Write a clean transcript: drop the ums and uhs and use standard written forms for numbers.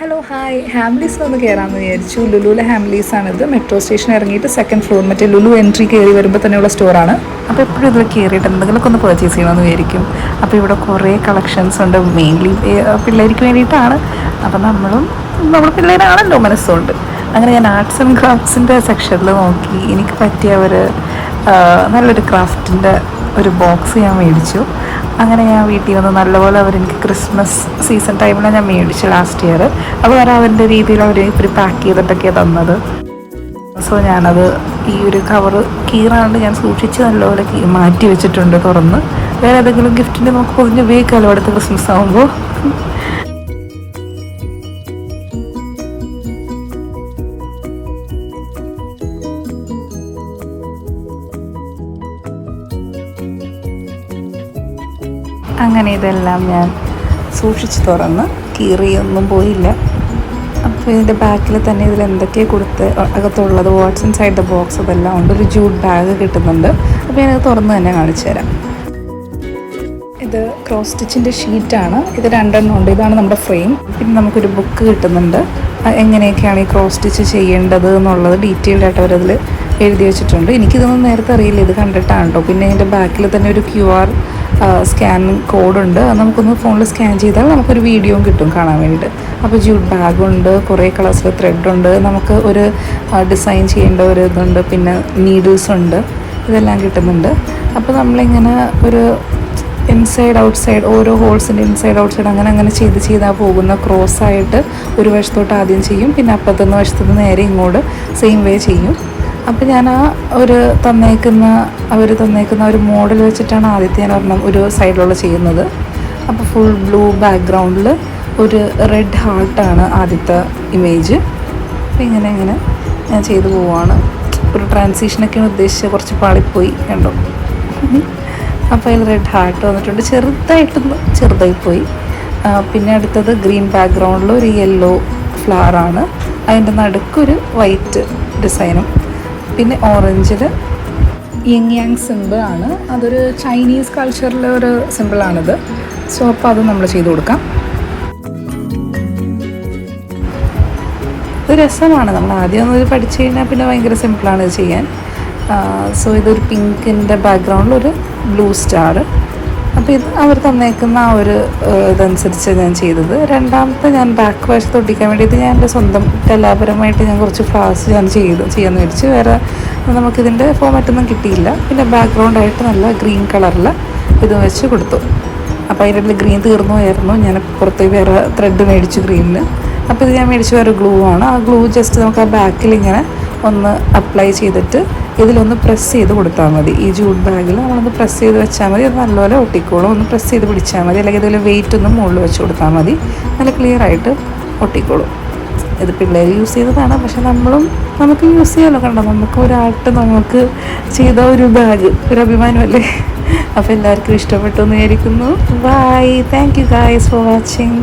Hello hi ഹാംലീസിൽ ഒന്ന് കയറാമെന്ന് വിചാരിച്ചു. ലുലുവിലെ ഹാംലീസാണിത്. Metro station ഇറങ്ങിയിട്ട് സെക്കൻഡ് ഫ്ലോർ മറ്റേ ലുലു എൻട്രി കയറി വരുമ്പോൾ തന്നെയുള്ള സ്റ്റോറാണ്. അപ്പോൾ എപ്പോഴും ഇതിൽ കയറിയിട്ട് എന്തെങ്കിലുമൊക്കെ ഒന്ന് പർച്ചേസ് ചെയ്യണമെന്ന് വിചാരിക്കും. അപ്പോൾ ഇവിടെ കുറേ കളക്ഷൻസ് ഉണ്ട്, മെയിൻലി പിള്ളേർക്ക് വേണ്ടിയിട്ടാണ്. അപ്പോൾ നമ്മൾ പിള്ളേരാണല്ലോ, മനസ്സുകൊണ്ട്. അങ്ങനെ ഞാൻ ആർട്സ് ആൻഡ് ക്രാഫ്റ്റ്സിൻ്റെ സെക്ഷനിൽ നോക്കി എനിക്ക് പറ്റിയ നല്ലൊരു ക്രാഫ്റ്റിൻ്റെ ഒരു ബോക്സ് ഞാൻ മേടിച്ചു. അങ്ങനെ ഞാൻ വീട്ടിൽ വന്ന് നല്ലപോലെ അവരെനിക്ക് ക്രിസ്മസ് സീസൺ ടൈമിലാണ് ഞാൻ മേടിച്ചു ലാസ്റ്റ് ഇയർ. അപ്പോൾ അവരുടെ രീതിയിൽ അവർ ഇത്തിരി പാക്ക് ചെയ്തിട്ടൊക്കെയാണ് തന്നത്. സോ ഞാനത് ഈ ഒരു കവറ് കീറാണ്ട് ഞാൻ സൂക്ഷിച്ച് നല്ലപോലെ മാറ്റി വെച്ചിട്ടുണ്ട് തുറന്ന്. വേറെ ഏതെങ്കിലും ഗിഫ്റ്റിൻ്റെ നമുക്ക് പൊതിഞ്ഞ് ഉപയോഗിക്കാമല്ലോ അടുത്ത ക്രിസ്മസ് ആകുമ്പോൾ. അങ്ങനെ ഇതെല്ലാം ഞാൻ സൂക്ഷിച്ച് തുറന്ന് കീറിയൊന്നും പോയില്ല. അപ്പോൾ ഇതിൻ്റെ ബാക്കിൽ തന്നെ ഇതിൽ എന്തൊക്കെയാണ് കൊടുത്ത് അകത്തുള്ളത്, വാട്ട്സ് ഇൻസൈഡ് ദ ബോക്സ്, അതെല്ലാം ഉണ്ട്. ഒരു ജൂട്ട് ബാഗ് കിട്ടുന്നുണ്ട്. അപ്പോൾ ഞാനത് തുറന്ന് തന്നെ കാണിച്ചു തരാം. ഇത് ക്രോസ് സ്റ്റിച്ചിൻ്റെ ഷീറ്റാണ്. ഇത് 2 ഉണ്ട്. ഇതാണ് നമ്മുടെ ഫ്രെയിം. പിന്നെ നമുക്കൊരു ബുക്ക് കിട്ടുന്നുണ്ട്, എങ്ങനെയൊക്കെയാണ് ഈ ക്രോസ് സ്റ്റിച്ച് ചെയ്യേണ്ടത് എന്നുള്ളത് ഡീറ്റെയിൽഡ് ആയിട്ട് അവരതിൽ എഴുതി വെച്ചിട്ടുണ്ട്. എനിക്കിതൊന്നും നേരത്തെ അറിയില്ല, ഇത് കണ്ടിട്ടാണ് കേട്ടോ. പിന്നെ ഇതിൻ്റെ ബാക്കിൽ തന്നെ ഒരു QR സ്കാനിങ് കോഡുണ്ട്. അത് നമുക്കൊന്ന് ഫോണിൽ സ്കാൻ ചെയ്താൽ നമുക്കൊരു വീഡിയോയും കിട്ടും കാണാൻ വേണ്ടിയിട്ട്. അപ്പോൾ ജൂട്ട് ബാഗുണ്ട്, കുറേ കളേഴ്സിൽ ത്രെഡുണ്ട്, നമുക്ക് ഒരു ഡിസൈൻ ചെയ്യേണ്ട ഒരു ഇതുണ്ട്, പിന്നെ നീഡിൽസ് ഉണ്ട്, ഇതെല്ലാം കിട്ടുന്നുണ്ട്. അപ്പോൾ നമ്മളിങ്ങനെ ഒരു ഇൻസൈഡ് ഔട്ട് സൈഡ് ഓരോ ഹോൾസിൻ്റെ ഇൻസൈഡ് ഔട്ട് സൈഡ് അങ്ങനെ ചെയ്താൽ പോകുന്ന ക്രോസായിട്ട് ഒരു വശത്തോട്ട് ആദ്യം ചെയ്യും, പിന്നെ അപ്പുറത്തുനിന്ന് വശത്തുനിന്ന് നേരെ ഇങ്ങോട്ട് സെയിം വേ ചെയ്യും. അപ്പോൾ ഞാൻ അവർ തന്നേക്കുന്ന ഒരു മോഡൽ വെച്ചിട്ടാണ് ആദ്യത്തെ ഞാൻ ഒരു സൈഡിലുള്ള ചെയ്യുന്നത്. അപ്പോൾ ഫുൾ ബ്ലൂ ബാക്ക്ഗ്രൗണ്ടിൽ ഒരു റെഡ് ഹാർട്ടാണ് ആദ്യത്തെ ഇമേജ്. അപ്പോൾ ഇങ്ങനെ ഞാൻ ചെയ്തു പോവുകയാണ്. ഒരു ട്രാൻസിഷനൊക്കെയാണ് ഉദ്ദേശിച്ചത്, കുറച്ച് പാളിപ്പോയി കണ്ടോ. അപ്പോൾ അതിൽ റെഡ് ഹാർട്ട് വന്നിട്ടുണ്ട്, ചെറുതായിപ്പോയി. പിന്നെ അടുത്തത് ഗ്രീൻ ബാക്ക്ഗ്രൗണ്ടിൽ ഒരു യെല്ലോ ഫ്ലവറാണ്, അതിൻ്റെ നടുക്കൊരു വൈറ്റ് ഡിസൈനും. പിന്നെ ഓറഞ്ചിൽ യിങ് യാങ് സിമ്പിളാണ്, അതൊരു ചൈനീസ് കൾച്ചറിലെ ഒരു സിമ്പിളാണിത്. സോ അപ്പോൾ അത് നമ്മൾ ചെയ്ത് കൊടുക്കാം. ഇത് രസമാണ്, നമ്മൾ ആദ്യം ഒന്ന് പഠിച്ചു കഴിഞ്ഞാൽ പിന്നെ ഭയങ്കര സിമ്പിളാണ് ഇത് ചെയ്യാൻ. സോ ഇതൊരു പിങ്കിൻ്റെ ബാക്ക്ഗ്രൗണ്ടിൽ ഒരു ബ്ലൂ സ്റ്റാർ. അപ്പോൾ ഇത് അവർ തന്നേക്കുന്ന ആ ഒരു ഇതനുസരിച്ച് ഞാൻ ചെയ്തത്. രണ്ടാമത്തെ ഞാൻ ബാക്ക് വശത്ത് ഒട്ടിക്കാൻ വേണ്ടിയിട്ട് ഞാൻ എൻ്റെ സ്വന്തം കലാപരമായിട്ട് ഞാൻ കുറച്ച് ഫ്ലവേഴ്സ് ഞാൻ ചെയ്യാമെന്ന് വിചാരിച്ചു. വേറെ നമുക്കിതിൻ്റെ ഫോമാറ്റൊന്നും കിട്ടിയില്ല. പിന്നെ ബാക്ക്ഗ്രൗണ്ടായിട്ട് നല്ല ഗ്രീൻ കളറിൽ ഇത് വെച്ച് കൊടുത്തു. അപ്പോൾ അതിൻ്റെ ഗ്രീൻ തീർന്നു പോയായിരുന്നു, ഞാൻ പുറത്തേക്ക് വേറെ ത്രെഡ് മേടിച്ചു ഗ്രീനിൽ. അപ്പോൾ ഇത് ഞാൻ മേടിച്ച് വേറെ ഗ്ലൂ ആണ്. ആ ഗ്ലൂ ജസ്റ്റ് നമുക്ക് ആ ബാക്കിൽ ഇങ്ങനെ ഒന്ന് അപ്ലൈ ചെയ്തിട്ട് ഇതിലൊന്ന് പ്രസ് ചെയ്ത് കൊടുത്താൽ മതി. ഈ ജൂട്ട് ബാഗിൽ നമ്മളൊന്ന് പ്രസ് ചെയ്ത് വെച്ചാൽ മതി, അത് നല്ലപോലെ ഒട്ടിക്കോളും. ഒന്ന് പ്രസ് ചെയ്ത് പിടിച്ചാൽ മതി, അല്ലെങ്കിൽ ഇതിൽ വെയിറ്റ് ഒന്ന് മുകളിൽ വെച്ച് കൊടുത്താൽ മതി, നല്ല ക്ലിയറായിട്ട് ഒട്ടിക്കോളും. ഇത് പിള്ളേർ യൂസ് ചെയ്തതാണ്, പക്ഷെ നമുക്ക് യൂസ് ചെയ്യാമല്ലോ. കണ്ടോ, നമുക്ക് ഒരാട്ട് നമുക്ക് ചെയ്ത ഒരു ബാഗ് ഒരു അഭിമാനമല്ലേ. അപ്പോൾ എല്ലാവർക്കും ഇഷ്ടപ്പെട്ടു എന്ന് വിചാരിക്കുന്നു. Bye, thank you guys for watching.